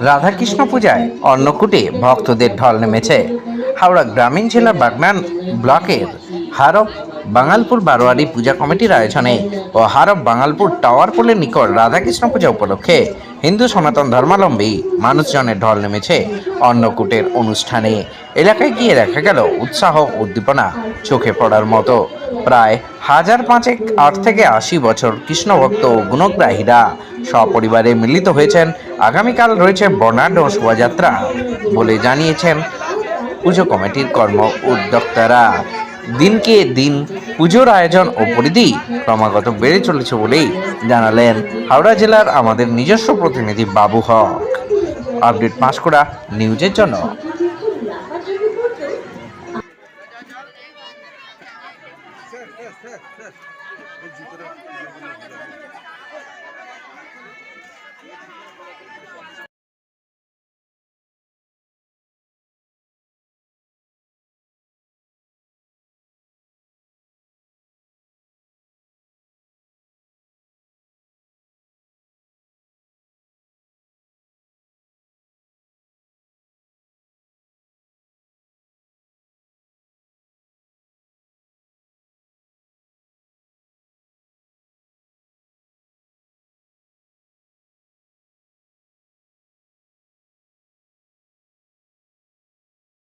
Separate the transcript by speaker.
Speaker 1: রাধাকৃষ্ণ পূজায় অন্নকূটে ভক্তদের ঢল নেমেছে। হাওড়া গ্রামীণ জেলার বাগনান ব্লকের হারব বাঙালপুর বারোয়ারি পূজা কমিটির আয়োজনে ও হারব বাঙালপুর টাওয়ার পোলের নিকট রাধাকৃষ্ণ পূজা উপলক্ষে হিন্দু সনাতন ধর্মাবলম্বী মানুষজনের ঢল নেমেছে অন্নকূটের অনুষ্ঠানে। এলাকায় গিয়ে দেখা গেল উৎসাহ উদ্দীপনা চোখে পড়ার মতো। প্রায় 8 থেকে 80 বছর কৃষ্ণভক্ত ও গুণগ্রাহীরা সপরিবারে মিলিত হয়েছেন। আগামীকাল রয়েছে বর্ণাঢ্য শোভাযাত্রা বলে জানিয়েছেন পুজো কমিটির কর্ম উদ্যোক্তারা। দিনকে দিন পুজোর আয়োজন ও পরিধি ক্রমাগত বেড়ে চলেছে বলেই জানালেন হাওড়া জেলার আমাদের নিজস্ব প্রতিনিধি বাবু হক। আপডেট পাঁশকুড়া নিউজের জন্য।